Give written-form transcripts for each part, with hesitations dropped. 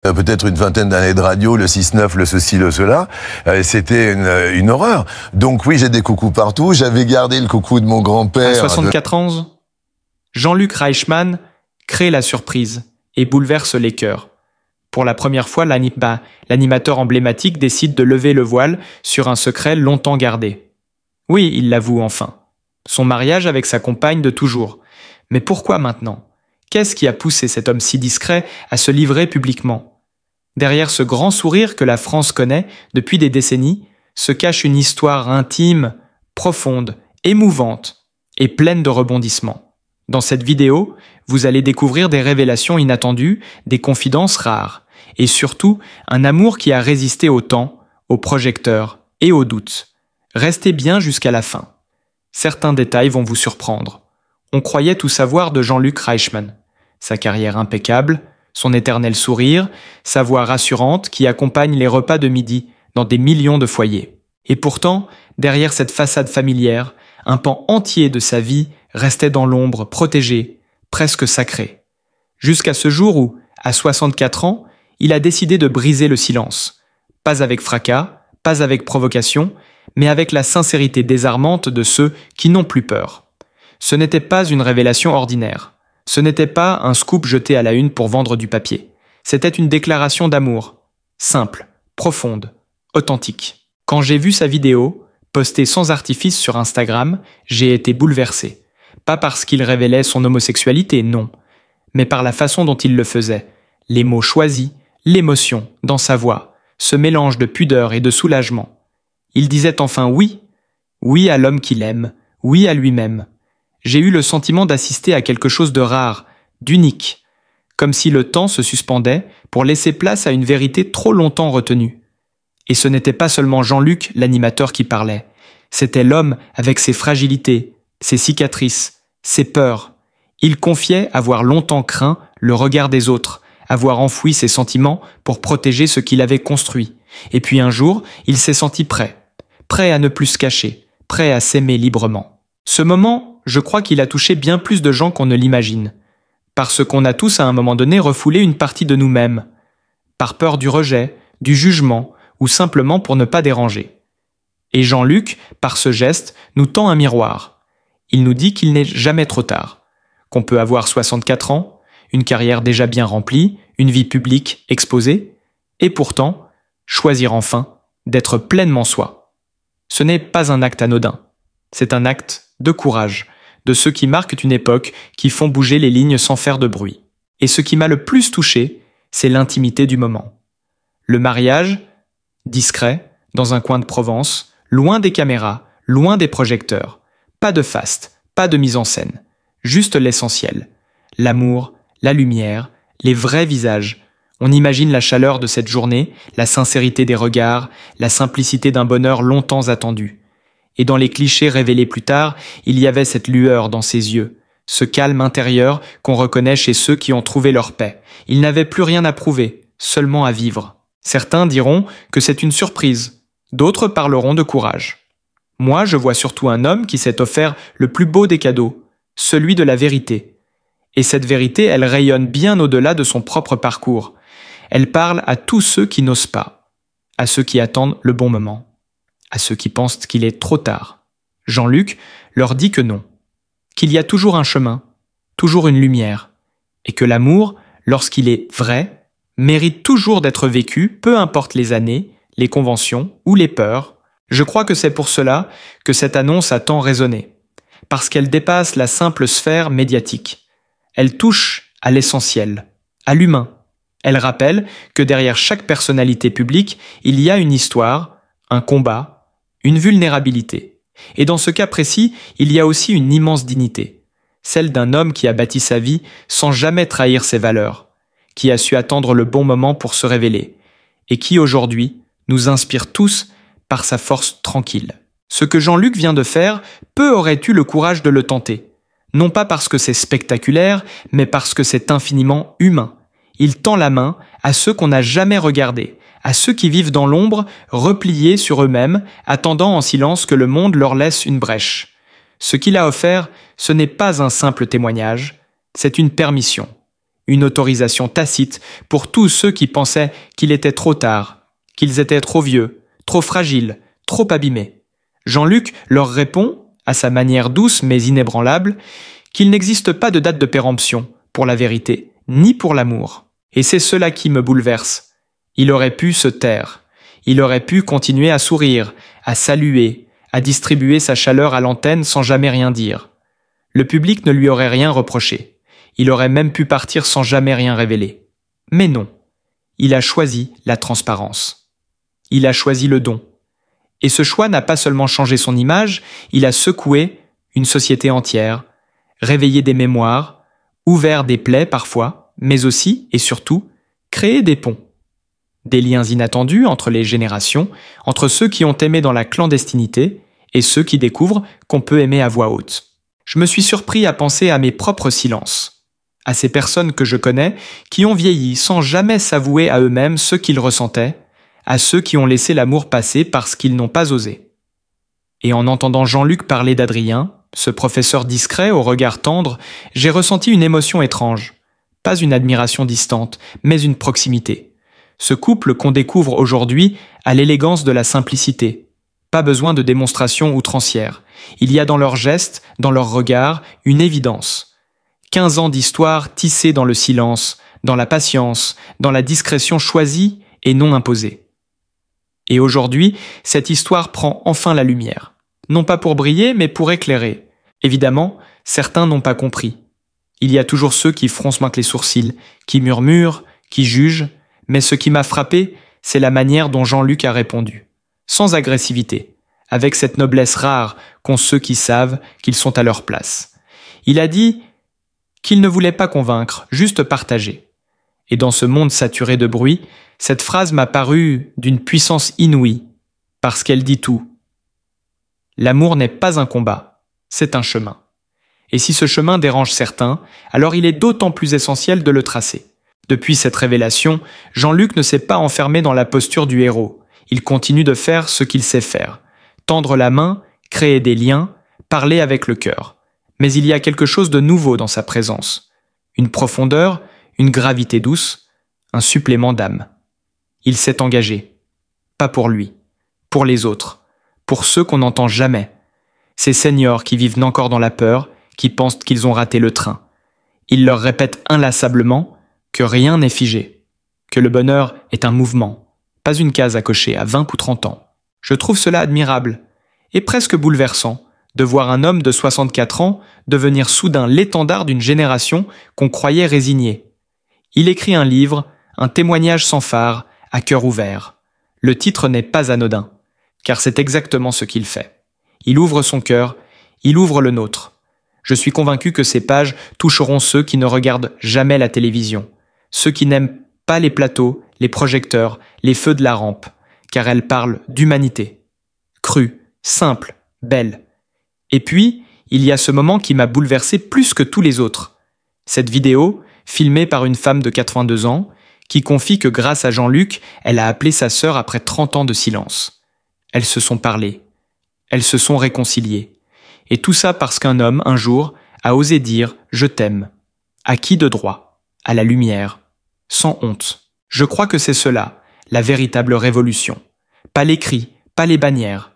Peut-être une vingtaine d'années de radio, le 6-9, le ceci, le cela. C'était une horreur. Donc oui, j'ai des coucous partout. J'avais gardé le coucou de mon grand-père. À 64 ans, Jean-Luc Reichmann crée la surprise et bouleverse les cœurs. Pour la première fois, l'animateur emblématique décide de lever le voile sur un secret longtemps gardé. Oui, il l'avoue enfin. Son mariage avec sa compagne de toujours. Mais pourquoi maintenant ? Qu'est-ce qui a poussé cet homme si discret à se livrer publiquement ? Derrière ce grand sourire que la France connaît depuis des décennies, se cache une histoire intime, profonde, émouvante et pleine de rebondissements. Dans cette vidéo, vous allez découvrir des révélations inattendues, des confidences rares, et surtout un amour qui a résisté au temps, aux projecteurs et aux doutes. Restez bien jusqu'à la fin. Certains détails vont vous surprendre. On croyait tout savoir de Jean-Luc Reichmann. Sa carrière impeccable, son éternel sourire, sa voix rassurante qui accompagne les repas de midi dans des millions de foyers. Et pourtant, derrière cette façade familière, un pan entier de sa vie restait dans l'ombre, protégé, presque sacré. Jusqu'à ce jour où, à 64 ans, il a décidé de briser le silence. Pas avec fracas, pas avec provocation, mais avec la sincérité désarmante de ceux qui n'ont plus peur. Ce n'était pas une révélation ordinaire. Ce n'était pas un scoop jeté à la une pour vendre du papier. C'était une déclaration d'amour. Simple, profonde, authentique. Quand j'ai vu sa vidéo, postée sans artifice sur Instagram, j'ai été bouleversé. Pas parce qu'il révélait son homosexualité, non, mais par la façon dont il le faisait. Les mots choisis, l'émotion dans sa voix, ce mélange de pudeur et de soulagement. Il disait enfin oui, oui à l'homme qu'il aime, oui à lui-même. J'ai eu le sentiment d'assister à quelque chose de rare, d'unique, comme si le temps se suspendait pour laisser place à une vérité trop longtemps retenue. Et ce n'était pas seulement Jean-Luc, l'animateur, qui parlait. C'était l'homme avec ses fragilités, ses cicatrices, ses peurs. Il confiait avoir longtemps craint le regard des autres, avoir enfoui ses sentiments pour protéger ce qu'il avait construit. Et puis un jour, il s'est senti prêt à ne plus se cacher, prêt à s'aimer librement. Ce moment, je crois qu'il a touché bien plus de gens qu'on ne l'imagine. Parce qu'on a tous à un moment donné refoulé une partie de nous-mêmes. Par peur du rejet, du jugement, ou simplement pour ne pas déranger. Et Jean-Luc, par ce geste, nous tend un miroir. Il nous dit qu'il n'est jamais trop tard. Qu'on peut avoir 64 ans, une carrière déjà bien remplie, une vie publique exposée, et pourtant, choisir enfin d'être pleinement soi. Ce n'est pas un acte anodin. C'est un acte de courage, de ceux qui marquent une époque, qui font bouger les lignes sans faire de bruit. Et ce qui m'a le plus touché, c'est l'intimité du moment. Le mariage, discret, dans un coin de Provence, loin des caméras, loin des projecteurs. Pas de faste, pas de mise en scène. Juste l'essentiel. L'amour, la lumière, les vrais visages. On imagine la chaleur de cette journée, la sincérité des regards, la simplicité d'un bonheur longtemps attendu. Et dans les clichés révélés plus tard, il y avait cette lueur dans ses yeux, ce calme intérieur qu'on reconnaît chez ceux qui ont trouvé leur paix. Ils n'avaient plus rien à prouver, seulement à vivre. Certains diront que c'est une surprise, d'autres parleront de courage. Moi, je vois surtout un homme qui s'est offert le plus beau des cadeaux, celui de la vérité. Et cette vérité, elle rayonne bien au-delà de son propre parcours. Elle parle à tous ceux qui n'osent pas, à ceux qui attendent le bon moment, à ceux qui pensent qu'il est trop tard. Jean-Luc leur dit que non, qu'il y a toujours un chemin, toujours une lumière, et que l'amour, lorsqu'il est vrai, mérite toujours d'être vécu, peu importe les années, les conventions ou les peurs. Je crois que c'est pour cela que cette annonce a tant résonné, parce qu'elle dépasse la simple sphère médiatique. Elle touche à l'essentiel, à l'humain. Elle rappelle que derrière chaque personnalité publique, il y a une histoire, un combat, une vulnérabilité. Et dans ce cas précis, il y a aussi une immense dignité, celle d'un homme qui a bâti sa vie sans jamais trahir ses valeurs, qui a su attendre le bon moment pour se révéler, et qui aujourd'hui nous inspire tous par sa force tranquille. Ce que Jean-Luc vient de faire, peu aurait eu le courage de le tenter. Non pas parce que c'est spectaculaire, mais parce que c'est infiniment humain. Il tend la main à ceux qu'on n'a jamais regardés, à ceux qui vivent dans l'ombre, repliés sur eux-mêmes, attendant en silence que le monde leur laisse une brèche. Ce qu'il a offert, ce n'est pas un simple témoignage, c'est une permission. une autorisation tacite pour tous ceux qui pensaient qu'il était trop tard, qu'ils étaient trop vieux, trop fragiles, trop abîmés. Jean-Luc leur répond, à sa manière douce mais inébranlable, qu'il n'existe pas de date de péremption pour la vérité, ni pour l'amour. Et c'est cela qui me bouleverse. Il aurait pu se taire. Il aurait pu continuer à sourire, à saluer, à distribuer sa chaleur à l'antenne sans jamais rien dire. Le public ne lui aurait rien reproché. Il aurait même pu partir sans jamais rien révéler. Mais non. Il a choisi la transparence. Il a choisi le don. Et ce choix n'a pas seulement changé son image, il a secoué une société entière, réveillé des mémoires, ouvert des plaies parfois, mais aussi, et surtout, créé des ponts. Des liens inattendus entre les générations, entre ceux qui ont aimé dans la clandestinité et ceux qui découvrent qu'on peut aimer à voix haute. Je me suis surpris à penser à mes propres silences, à ces personnes que je connais qui ont vieilli sans jamais s'avouer à eux-mêmes ce qu'ils ressentaient, à ceux qui ont laissé l'amour passer parce qu'ils n'ont pas osé. Et en entendant Jean-Luc parler d'Adrien, ce professeur discret au regard tendre, j'ai ressenti une émotion étrange. Pas une admiration distante, mais une proximité. Ce couple qu'on découvre aujourd'hui a l'élégance de la simplicité. Pas besoin de démonstration outrancière. Il y a dans leurs gestes, dans leurs regards, une évidence. 15 ans d'histoire tissée dans le silence, dans la patience, dans la discrétion choisie et non imposée. Et aujourd'hui, cette histoire prend enfin la lumière. Non pas pour briller, mais pour éclairer. Évidemment, certains n'ont pas compris. Il y a toujours ceux qui froncent moins que les sourcils, qui murmurent, qui jugent, mais ce qui m'a frappé, c'est la manière dont Jean-Luc a répondu. Sans agressivité, avec cette noblesse rare qu'ont ceux qui savent qu'ils sont à leur place. Il a dit qu'il ne voulait pas convaincre, juste partager. Et dans ce monde saturé de bruit, cette phrase m'a paru d'une puissance inouïe, parce qu'elle dit tout. L'amour n'est pas un combat, c'est un chemin. Et si ce chemin dérange certains, alors il est d'autant plus essentiel de le tracer. Depuis cette révélation, Jean-Luc ne s'est pas enfermé dans la posture du héros. Il continue de faire ce qu'il sait faire. Tendre la main, créer des liens, parler avec le cœur. Mais il y a quelque chose de nouveau dans sa présence. Une profondeur, une gravité douce, un supplément d'âme. Il s'est engagé. Pas pour lui, pour les autres, pour ceux qu'on n'entend jamais. Ces seniors qui vivent encore dans la peur, qui pensent qu'ils ont raté le train. Il leur répète inlassablement que rien n'est figé, que le bonheur est un mouvement, pas une case à cocher à 20 ou 30 ans. Je trouve cela admirable, et presque bouleversant, de voir un homme de 64 ans devenir soudain l'étendard d'une génération qu'on croyait résignée. Il écrit un livre, un témoignage sans phare, à cœur ouvert. Le titre n'est pas anodin, car c'est exactement ce qu'il fait. Il ouvre son cœur, il ouvre le nôtre. Je suis convaincu que ces pages toucheront ceux qui ne regardent jamais la télévision, ceux qui n'aiment pas les plateaux, les projecteurs, les feux de la rampe, car elles parlent d'humanité. Crue, simple, belle. Et puis, il y a ce moment qui m'a bouleversé plus que tous les autres. Cette vidéo, filmée par une femme de 82 ans, qui confie que grâce à Jean-Luc, elle a appelé sa sœur après 30 ans de silence. Elles se sont parlé. Elles se sont réconciliées. Et tout ça parce qu'un homme, un jour, a osé dire « je t'aime ». À qui de droit ? À la lumière. Sans honte. Je crois que c'est cela, la véritable révolution. Pas les cris, pas les bannières,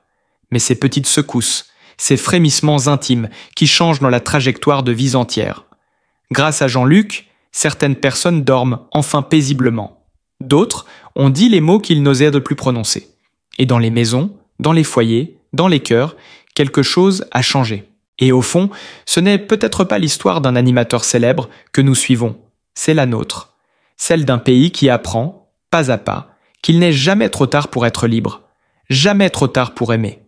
mais ces petites secousses, ces frémissements intimes qui changent dans la trajectoire de vies entières. Grâce à Jean-Luc, certaines personnes dorment enfin paisiblement. D'autres ont dit les mots qu'ils n'osaient de plus prononcer. Et dans les maisons, dans les foyers, dans les cœurs, quelque chose a changé. Et au fond, ce n'est peut-être pas l'histoire d'un animateur célèbre que nous suivons, c'est la nôtre. Celle d'un pays qui apprend, pas à pas, qu'il n'est jamais trop tard pour être libre, jamais trop tard pour aimer.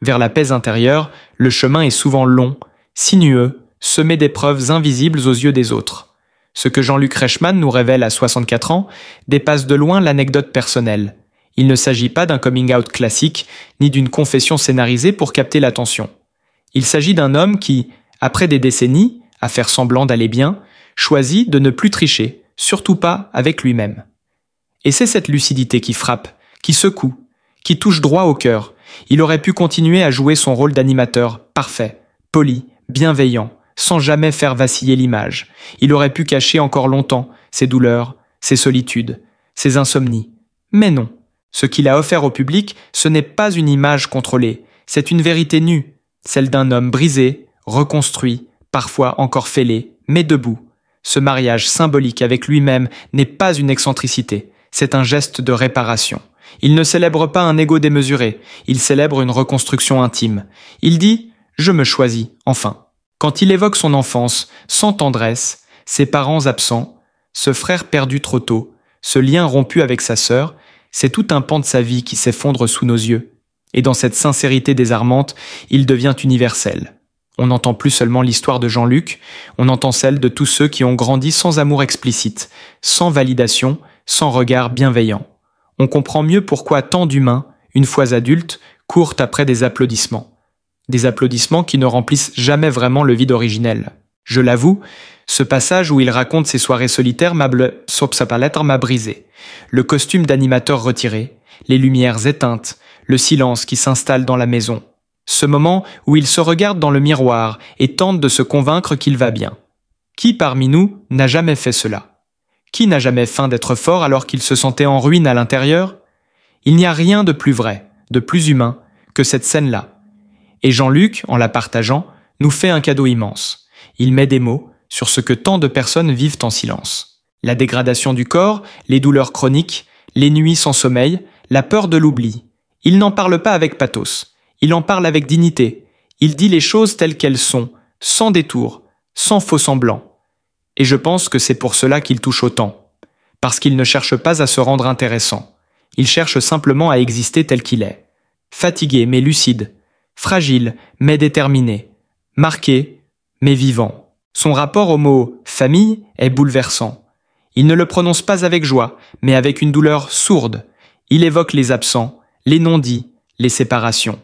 Vers la paix intérieure, le chemin est souvent long, sinueux, semé d'épreuves invisibles aux yeux des autres. Ce que Jean-Luc Reichmann nous révèle à 64 ans dépasse de loin l'anecdote personnelle. Il ne s'agit pas d'un coming-out classique, ni d'une confession scénarisée pour capter l'attention. Il s'agit d'un homme qui, après des décennies, à faire semblant d'aller bien, choisit de ne plus tricher, surtout pas avec lui-même. Et c'est cette lucidité qui frappe, qui secoue, qui touche droit au cœur. Il aurait pu continuer à jouer son rôle d'animateur parfait, poli, bienveillant, sans jamais faire vaciller l'image. Il aurait pu cacher encore longtemps ses douleurs, ses solitudes, ses insomnies. Mais non, ce qu'il a offert au public, ce n'est pas une image contrôlée, c'est une vérité nue, celle d'un homme brisé, reconstruit, parfois encore fêlé, mais debout. Ce mariage symbolique avec lui-même n'est pas une excentricité, c'est un geste de réparation. Il ne célèbre pas un ego démesuré, il célèbre une reconstruction intime. Il dit « Je me choisis, enfin ». Quand il évoque son enfance, sans tendresse, ses parents absents, ce frère perdu trop tôt, ce lien rompu avec sa sœur, c'est tout un pan de sa vie qui s'effondre sous nos yeux. Et dans cette sincérité désarmante, il devient universel. On n'entend plus seulement l'histoire de Jean-Luc, on entend celle de tous ceux qui ont grandi sans amour explicite, sans validation, sans regard bienveillant. On comprend mieux pourquoi tant d'humains, une fois adultes, courent après des applaudissements. Des applaudissements qui ne remplissent jamais vraiment le vide originel. Je l'avoue, ce passage où il raconte ses soirées solitaires m'a brisé. Le costume d'animateur retiré, les lumières éteintes, le silence qui s'installe dans la maison. Ce moment où il se regarde dans le miroir et tente de se convaincre qu'il va bien. Qui parmi nous n'a jamais fait cela? Qui n'a jamais faim d'être fort alors qu'il se sentait en ruine à l'intérieur? Il n'y a rien de plus vrai, de plus humain, que cette scène-là. Et Jean-Luc, en la partageant, nous fait un cadeau immense. Il met des mots sur ce que tant de personnes vivent en silence. La dégradation du corps, les douleurs chroniques, les nuits sans sommeil, la peur de l'oubli. Il n'en parle pas avec pathos. Il en parle avec dignité. Il dit les choses telles qu'elles sont, sans détour, sans faux semblant. Et je pense que c'est pour cela qu'il touche autant. Parce qu'il ne cherche pas à se rendre intéressant. Il cherche simplement à exister tel qu'il est. Fatigué mais lucide. Fragile mais déterminé. Marqué mais vivant. Son rapport au mot « famille » est bouleversant. Il ne le prononce pas avec joie, mais avec une douleur sourde. Il évoque les absents, les non-dits, les séparations.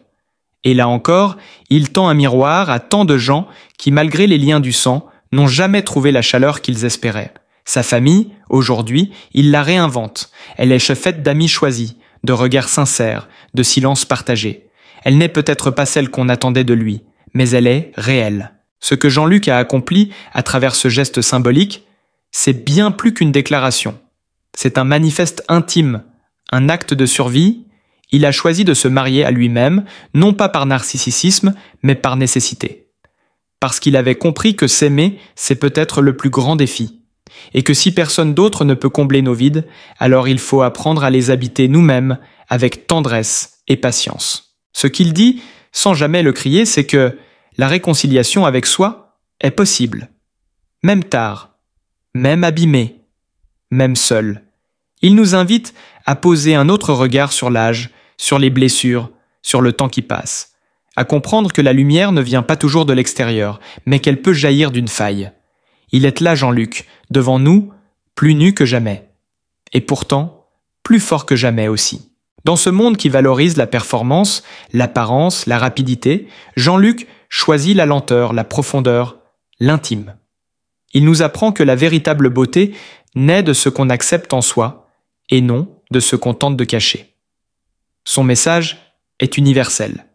Et là encore, il tend un miroir à tant de gens qui, malgré les liens du sang, n'ont jamais trouvé la chaleur qu'ils espéraient. Sa famille, aujourd'hui, il la réinvente. Elle est faite d'amis choisis, de regards sincères, de silences partagés. Elle n'est peut-être pas celle qu'on attendait de lui, mais elle est réelle. Ce que Jean-Luc a accompli à travers ce geste symbolique, c'est bien plus qu'une déclaration. C'est un manifeste intime, un acte de survie. Il a choisi de se marier à lui-même, non pas par narcissisme, mais par nécessité. Parce qu'il avait compris que s'aimer, c'est peut-être le plus grand défi. Et que si personne d'autre ne peut combler nos vides, alors il faut apprendre à les habiter nous-mêmes, avec tendresse et patience. Ce qu'il dit, sans jamais le crier, c'est que la réconciliation avec soi est possible. Même tard, même abîmé, même seul. Il nous invite à poser un autre regard sur l'âge, sur les blessures, sur le temps qui passe. À comprendre que la lumière ne vient pas toujours de l'extérieur, mais qu'elle peut jaillir d'une faille. Il est là, Jean-Luc, devant nous, plus nu que jamais. Et pourtant, plus fort que jamais aussi. Dans ce monde qui valorise la performance, l'apparence, la rapidité, Jean-Luc choisit la lenteur, la profondeur, l'intime. Il nous apprend que la véritable beauté naît de ce qu'on accepte en soi, et non de ce qu'on tente de cacher. Son message est universel.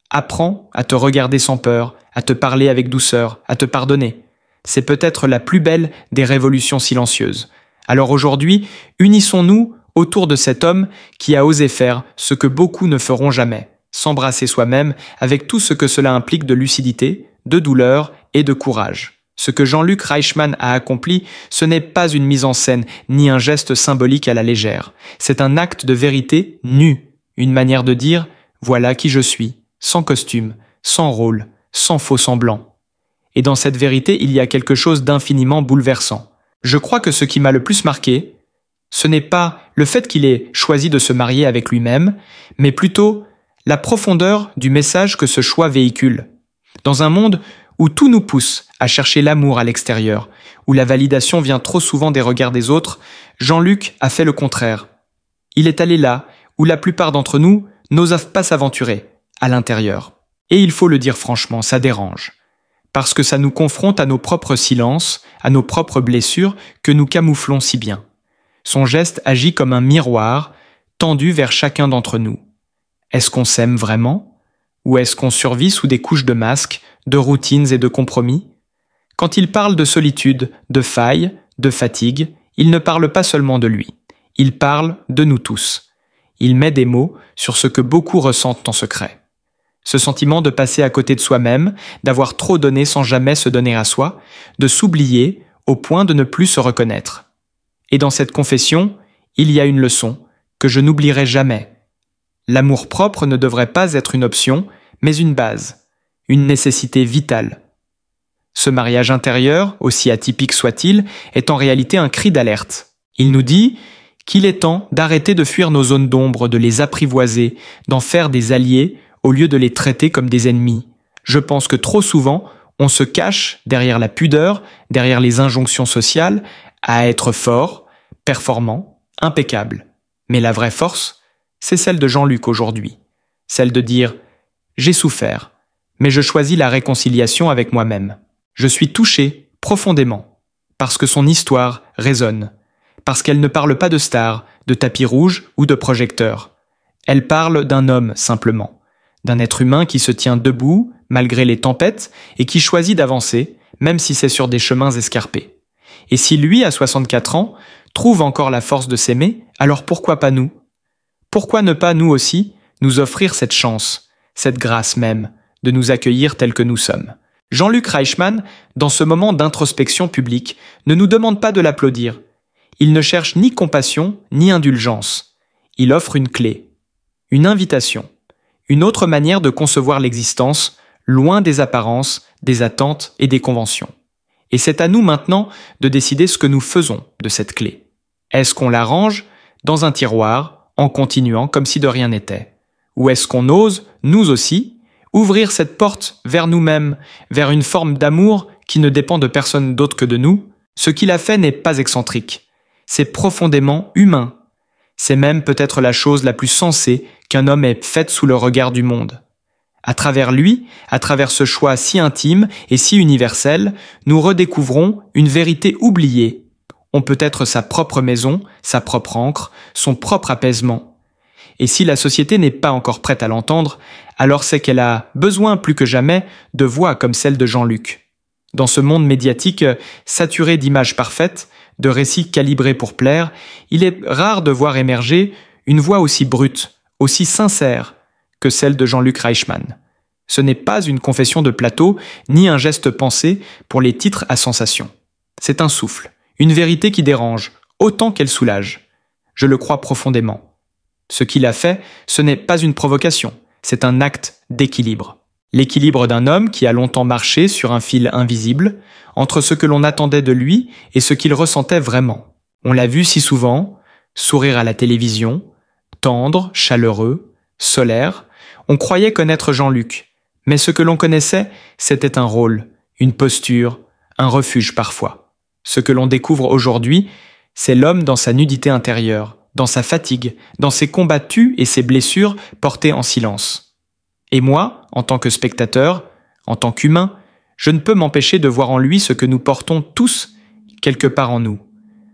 Apprends à te regarder sans peur, à te parler avec douceur, à te pardonner. C'est peut-être la plus belle des révolutions silencieuses. Alors aujourd'hui, unissons-nous autour de cet homme qui a osé faire ce que beaucoup ne feront jamais, s'embrasser soi-même avec tout ce que cela implique de lucidité, de douleur et de courage. Ce que Jean-Luc Reichmann a accompli, ce n'est pas une mise en scène ni un geste symbolique à la légère. C'est un acte de vérité nu, une manière de dire « voilà qui je suis », sans costume, sans rôle, sans faux semblant. Et dans cette vérité, il y a quelque chose d'infiniment bouleversant. Je crois que ce qui m'a le plus marqué, ce n'est pas le fait qu'il ait choisi de se marier avec lui-même, mais plutôt la profondeur du message que ce choix véhicule. Dans un monde où tout nous pousse à chercher l'amour à l'extérieur, où la validation vient trop souvent des regards des autres, Jean-Luc a fait le contraire. Il est allé là où la plupart d'entre nous n'osent pas s'aventurer, à l'intérieur. Et il faut le dire franchement, ça dérange. Parce que ça nous confronte à nos propres silences, à nos propres blessures que nous camouflons si bien. Son geste agit comme un miroir, tendu vers chacun d'entre nous. Est-ce qu'on s'aime vraiment? Ou est-ce qu'on survit sous des couches de masques, de routines et de compromis? Quand il parle de solitude, de faille, de fatigue, il ne parle pas seulement de lui. Il parle de nous tous. Il met des mots sur ce que beaucoup ressentent en secret. Ce sentiment de passer à côté de soi-même, d'avoir trop donné sans jamais se donner à soi, de s'oublier au point de ne plus se reconnaître. Et dans cette confession, il y a une leçon que je n'oublierai jamais. L'amour-propre ne devrait pas être une option, mais une base, une nécessité vitale. Ce mariage intérieur, aussi atypique soit-il, est en réalité un cri d'alerte. Il nous dit qu'il est temps d'arrêter de fuir nos zones d'ombre, de les apprivoiser, d'en faire des alliés au lieu de les traiter comme des ennemis. Je pense que trop souvent, on se cache derrière la pudeur, derrière les injonctions sociales, à être fort, performant, impeccable. Mais la vraie force, c'est celle de Jean-Luc aujourd'hui. Celle de dire « J'ai souffert, mais je choisis la réconciliation avec moi-même. Je suis touché profondément, parce que son histoire résonne, parce qu'elle ne parle pas de stars, de tapis rouges ou de projecteurs. Elle parle d'un homme simplement, d'un être humain qui se tient debout malgré les tempêtes et qui choisit d'avancer, même si c'est sur des chemins escarpés. Et si lui, à 64 ans, trouve encore la force de s'aimer, alors pourquoi pas nous? Pourquoi ne pas nous aussi nous offrir cette chance, cette grâce même, de nous accueillir tels que nous sommes? Jean-Luc Reichmann, dans ce moment d'introspection publique, ne nous demande pas de l'applaudir. Il ne cherche ni compassion ni indulgence. Il offre une clé, une invitation, une autre manière de concevoir l'existence, loin des apparences, des attentes et des conventions. Et c'est à nous maintenant de décider ce que nous faisons de cette clé. Est-ce qu'on la range dans un tiroir, en continuant comme si de rien n'était? Ou est-ce qu'on ose, nous aussi, ouvrir cette porte vers nous-mêmes, vers une forme d'amour qui ne dépend de personne d'autre que de nous? Ce qu'il a fait n'est pas excentrique. C'est profondément humain. C'est même peut-être la chose la plus sensée qu'un homme ait faite sous le regard du monde. À travers lui, à travers ce choix si intime et si universel, nous redécouvrons une vérité oubliée. On peut être sa propre maison, sa propre ancre, son propre apaisement. Et si la société n'est pas encore prête à l'entendre, alors c'est qu'elle a besoin plus que jamais de voix comme celle de Jean-Luc. Dans ce monde médiatique saturé d'images parfaites, de récits calibrés pour plaire, il est rare de voir émerger une voix aussi brute, aussi sincère que celle de Jean-Luc Reichmann. Ce n'est pas une confession de plateau, ni un geste pensé pour les titres à sensation. C'est un souffle, une vérité qui dérange, autant qu'elle soulage. Je le crois profondément. Ce qu'il a fait, ce n'est pas une provocation, c'est un acte d'équilibre. L'équilibre d'un homme qui a longtemps marché sur un fil invisible, entre ce que l'on attendait de lui et ce qu'il ressentait vraiment. On l'a vu si souvent, sourire à la télévision, tendre, chaleureux, solaire. On croyait connaître Jean-Luc, mais ce que l'on connaissait, c'était un rôle, une posture, un refuge parfois. Ce que l'on découvre aujourd'hui, c'est l'homme dans sa nudité intérieure, dans sa fatigue, dans ses combats tus et ses blessures portées en silence. Et moi, en tant que spectateur, en tant qu'humain, je ne peux m'empêcher de voir en lui ce que nous portons tous quelque part en nous.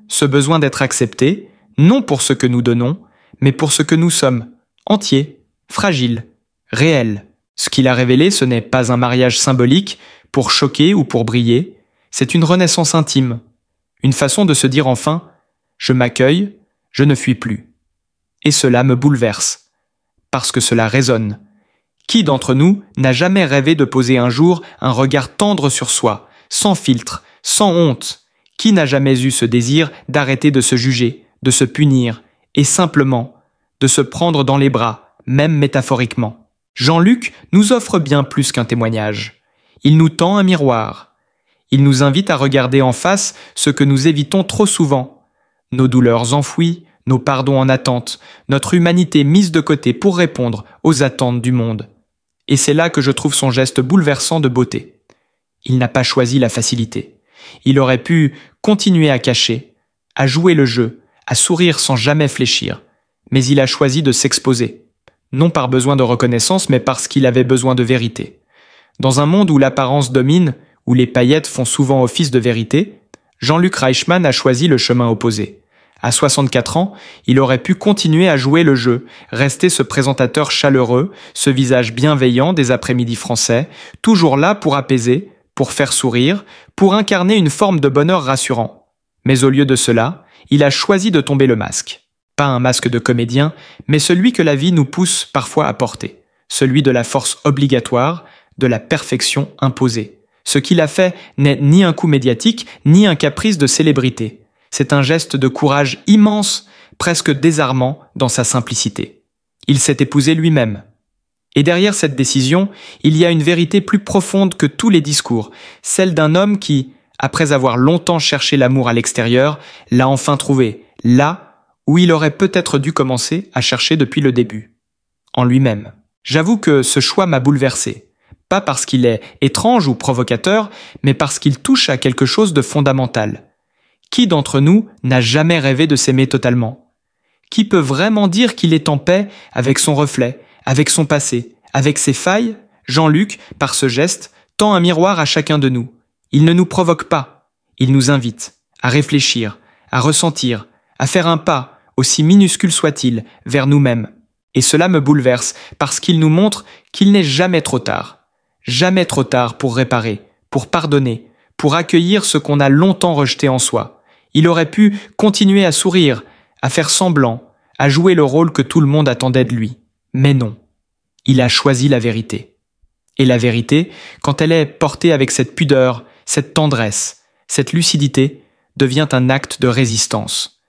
Ce besoin d'être accepté, non pour ce que nous donnons, mais pour ce que nous sommes, entiers, fragiles, réels. Ce qu'il a révélé, ce n'est pas un mariage symbolique pour choquer ou pour briller, c'est une renaissance intime, une façon de se dire enfin « je m'accueille, je ne fuis plus ». Et cela me bouleverse, parce que cela résonne. Qui d'entre nous n'a jamais rêvé de poser un jour un regard tendre sur soi, sans filtre, sans honte? Qui n'a jamais eu ce désir d'arrêter de se juger, de se punir, et simplement de se prendre dans les bras, même métaphoriquement? Jean-Luc nous offre bien plus qu'un témoignage. Il nous tend un miroir. Il nous invite à regarder en face ce que nous évitons trop souvent. Nos douleurs enfouies, nos pardons en attente, notre humanité mise de côté pour répondre aux attentes du monde. Et c'est là que je trouve son geste bouleversant de beauté. Il n'a pas choisi la facilité. Il aurait pu continuer à cacher, à jouer le jeu, à sourire sans jamais fléchir. Mais il a choisi de s'exposer. Non par besoin de reconnaissance, mais parce qu'il avait besoin de vérité. Dans un monde où l'apparence domine, où les paillettes font souvent office de vérité, Jean-Luc Reichmann a choisi le chemin opposé. À 64 ans, il aurait pu continuer à jouer le jeu, rester ce présentateur chaleureux, ce visage bienveillant des après-midi français, toujours là pour apaiser, pour faire sourire, pour incarner une forme de bonheur rassurant. Mais au lieu de cela, il a choisi de tomber le masque. Pas un masque de comédien, mais celui que la vie nous pousse parfois à porter. Celui de la force obligatoire, de la perfection imposée. Ce qu'il a fait n'est ni un coup médiatique, ni un caprice de célébrité. C'est un geste de courage immense, presque désarmant dans sa simplicité. Il s'est épousé lui-même. Et derrière cette décision, il y a une vérité plus profonde que tous les discours, celle d'un homme qui, après avoir longtemps cherché l'amour à l'extérieur, l'a enfin trouvé, là où il aurait peut-être dû commencer à chercher depuis le début, en lui-même. J'avoue que ce choix m'a bouleversé, pas parce qu'il est étrange ou provocateur, mais parce qu'il touche à quelque chose de fondamental. Qui d'entre nous n'a jamais rêvé de s'aimer totalement? Qui peut vraiment dire qu'il est en paix avec son reflet, avec son passé, avec ses failles? Jean-Luc, par ce geste, tend un miroir à chacun de nous. Il ne nous provoque pas, il nous invite à réfléchir, à ressentir, à faire un pas, aussi minuscule soit-il, vers nous-mêmes. Et cela me bouleverse, parce qu'il nous montre qu'il n'est jamais trop tard. Jamais trop tard pour réparer, pour pardonner, pour accueillir ce qu'on a longtemps rejeté en soi. Il aurait pu continuer à sourire, à faire semblant, à jouer le rôle que tout le monde attendait de lui. Mais non. Il a choisi la vérité. Et la vérité, quand elle est portée avec cette pudeur, cette tendresse, cette lucidité, devient un acte de résistance.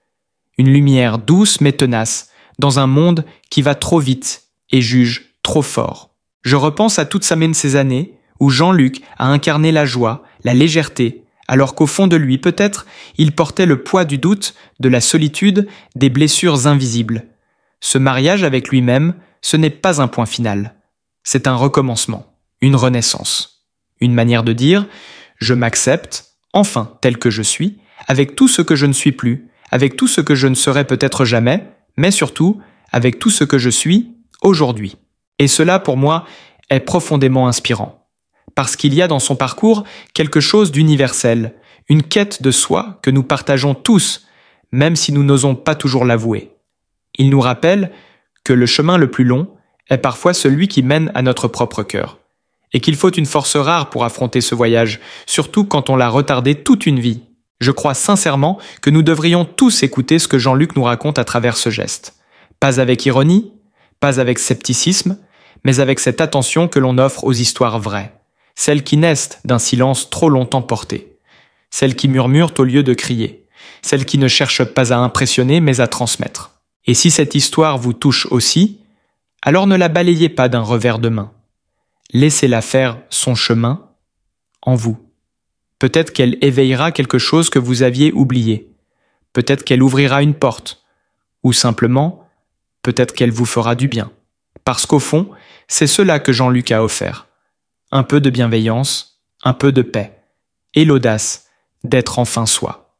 Une lumière douce mais tenace, dans un monde qui va trop vite et juge trop fort. Je repense à toutes ces années où Jean-Luc a incarné la joie, la légèreté, alors qu'au fond de lui, peut-être, il portait le poids du doute, de la solitude, des blessures invisibles. Ce mariage avec lui-même, ce n'est pas un point final. C'est un recommencement, une renaissance. Une manière de dire « je m'accepte, enfin tel que je suis, avec tout ce que je ne suis plus, avec tout ce que je ne serai peut-être jamais, mais surtout avec tout ce que je suis aujourd'hui. » Et cela, pour moi, est profondément inspirant. Parce qu'il y a dans son parcours quelque chose d'universel, une quête de soi que nous partageons tous, même si nous n'osons pas toujours l'avouer. Il nous rappelle que le chemin le plus long est parfois celui qui mène à notre propre cœur, et qu'il faut une force rare pour affronter ce voyage, surtout quand on l'a retardé toute une vie. Je crois sincèrement que nous devrions tous écouter ce que Jean-Luc nous raconte à travers ce geste. Pas avec ironie, pas avec scepticisme, mais avec cette attention que l'on offre aux histoires vraies, celles qui naissent d'un silence trop longtemps porté, celles qui murmurent au lieu de crier, celles qui ne cherchent pas à impressionner mais à transmettre. Et si cette histoire vous touche aussi, alors ne la balayez pas d'un revers de main. Laissez-la faire son chemin en vous. Peut-être qu'elle éveillera quelque chose que vous aviez oublié. Peut-être qu'elle ouvrira une porte. Ou simplement, peut-être qu'elle vous fera du bien. Parce qu'au fond, c'est cela que Jean-Luc a offert. Un peu de bienveillance, un peu de paix, et l'audace d'être enfin soi.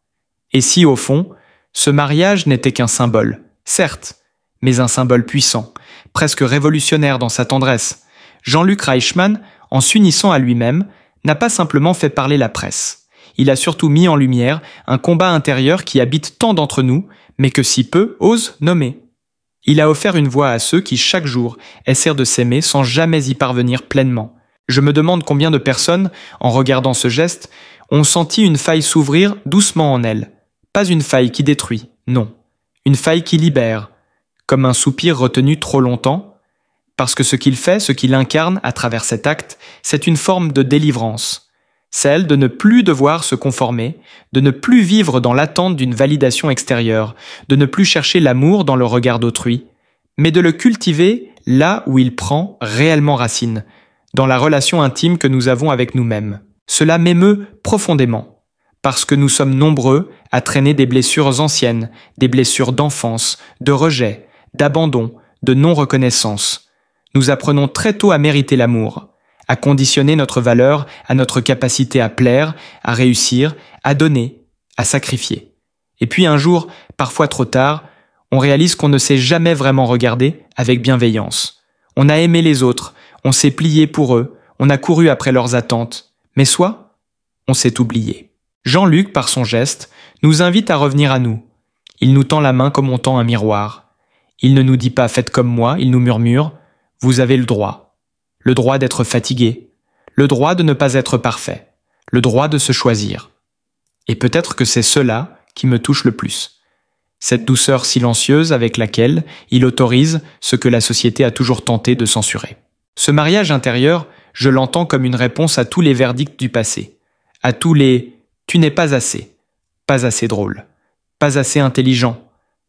Et si, au fond, ce mariage n'était qu'un symbole, certes, mais un symbole puissant, presque révolutionnaire dans sa tendresse, Jean-Luc Reichmann, en s'unissant à lui-même, n'a pas simplement fait parler la presse. Il a surtout mis en lumière un combat intérieur qui habite tant d'entre nous, mais que si peu osent nommer. Il a offert une voix à ceux qui, chaque jour, essaient de s'aimer sans jamais y parvenir pleinement. Je me demande combien de personnes, en regardant ce geste, ont senti une faille s'ouvrir doucement en elles. Pas une faille qui détruit, non. Une faille qui libère, comme un soupir retenu trop longtemps, parce que ce qu'il fait, ce qu'il incarne à travers cet acte, c'est une forme de délivrance. Celle de ne plus devoir se conformer, de ne plus vivre dans l'attente d'une validation extérieure, de ne plus chercher l'amour dans le regard d'autrui, mais de le cultiver là où il prend réellement racine, dans la relation intime que nous avons avec nous-mêmes. Cela m'émeut profondément, parce que nous sommes nombreux à traîner des blessures anciennes, des blessures d'enfance, de rejet, d'abandon, de non-reconnaissance. Nous apprenons très tôt à mériter l'amour, à conditionner notre valeur à notre capacité à plaire, à réussir, à donner, à sacrifier. Et puis un jour, parfois trop tard, on réalise qu'on ne s'est jamais vraiment regardé avec bienveillance. On a aimé les autres, on s'est plié pour eux, on a couru après leurs attentes. Mais soit, on s'est oublié. Jean-Luc, par son geste, nous invite à revenir à nous. Il nous tend la main comme on tend un miroir. Il ne nous dit pas « faites comme moi », il nous murmure « vous avez le droit ». Le droit d'être fatigué, le droit de ne pas être parfait, le droit de se choisir. Et peut-être que c'est cela qui me touche le plus. Cette douceur silencieuse avec laquelle il autorise ce que la société a toujours tenté de censurer. Ce mariage intérieur, je l'entends comme une réponse à tous les verdicts du passé, à tous les « tu n'es pas assez drôle, pas assez intelligent,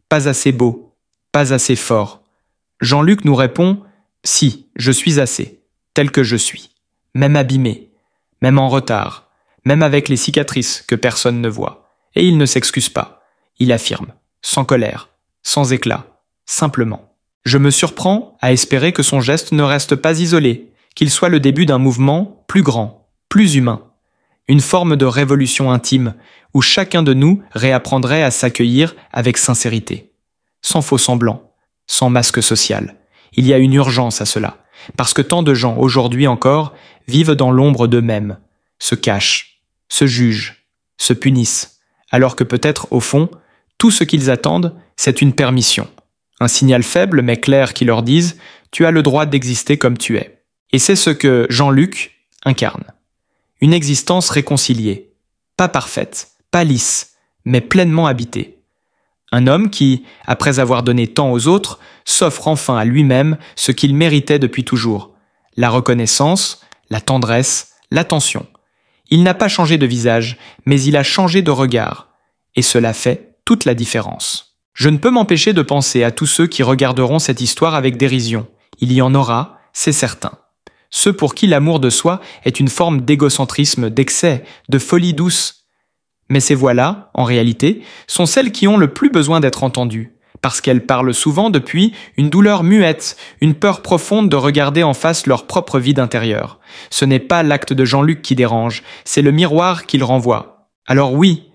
pas assez beau, pas assez fort ». Jean-Luc nous répond « si, je suis assez, tel que je suis, même abîmé, même en retard, même avec les cicatrices que personne ne voit. » Et il ne s'excuse pas, il affirme, sans colère, sans éclat, simplement. Je me surprends à espérer que son geste ne reste pas isolé, qu'il soit le début d'un mouvement plus grand, plus humain. Une forme de révolution intime, où chacun de nous réapprendrait à s'accueillir avec sincérité. Sans faux semblant, sans masque social. Il y a une urgence à cela, parce que tant de gens, aujourd'hui encore, vivent dans l'ombre d'eux-mêmes, se cachent, se jugent, se punissent, alors que peut-être, au fond, tout ce qu'ils attendent, c'est une permission. Un signal faible mais clair qui leur dise « tu as le droit d'exister comme tu es ». Et c'est ce que Jean-Luc incarne. Une existence réconciliée, pas parfaite, pas lisse, mais pleinement habitée. Un homme qui, après avoir donné tant aux autres, s'offre enfin à lui-même ce qu'il méritait depuis toujours. La reconnaissance, la tendresse, l'attention. Il n'a pas changé de visage, mais il a changé de regard. Et cela fait toute la différence. Je ne peux m'empêcher de penser à tous ceux qui regarderont cette histoire avec dérision. Il y en aura, c'est certain. Ceux pour qui l'amour de soi est une forme d'égocentrisme, d'excès, de folie douce. Mais ces voix-là, en réalité, sont celles qui ont le plus besoin d'être entendues, parce qu'elles parlent souvent depuis une douleur muette, une peur profonde de regarder en face leur propre vide intérieur. Ce n'est pas l'acte de Jean-Luc qui dérange, c'est le miroir qu'il renvoie. Alors oui,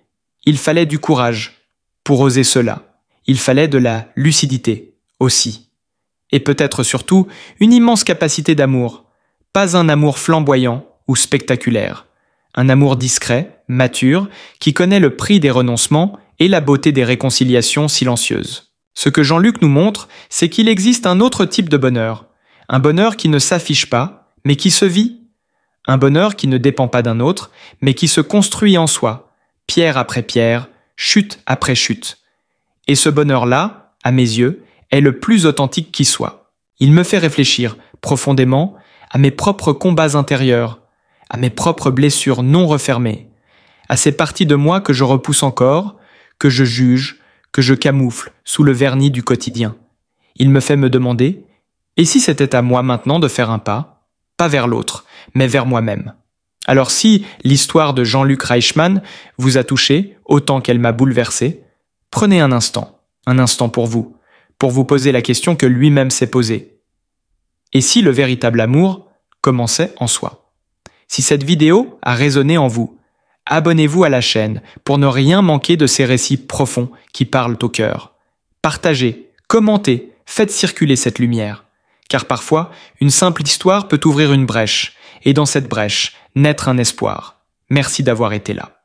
il fallait du courage pour oser cela. Il fallait de la lucidité aussi. Et peut-être surtout une immense capacité d'amour. Pas un amour flamboyant ou spectaculaire. Un amour discret, mature, qui connaît le prix des renoncements et la beauté des réconciliations silencieuses. Ce que Jean-Luc nous montre, c'est qu'il existe un autre type de bonheur. Un bonheur qui ne s'affiche pas, mais qui se vit. Un bonheur qui ne dépend pas d'un autre, mais qui se construit en soi, pierre après pierre, chute après chute. Et ce bonheur-là, à mes yeux, est le plus authentique qui soit. Il me fait réfléchir profondément à mes propres combats intérieurs, à mes propres blessures non refermées, à ces parties de moi que je repousse encore, que je juge, que je camoufle sous le vernis du quotidien. Il me fait me demander, et si c'était à moi maintenant de faire un pas, pas vers l'autre, mais vers moi-même? Alors si l'histoire de Jean-Luc Reichmann vous a touché autant qu'elle m'a bouleversé, prenez un instant pour vous poser la question que lui-même s'est posée. Et si le véritable amour commençait en soi? Si cette vidéo a résonné en vous, abonnez-vous à la chaîne pour ne rien manquer de ces récits profonds qui parlent au cœur. Partagez, commentez, faites circuler cette lumière. Car parfois, une simple histoire peut ouvrir une brèche, et dans cette brèche, naître un espoir. Merci d'avoir été là.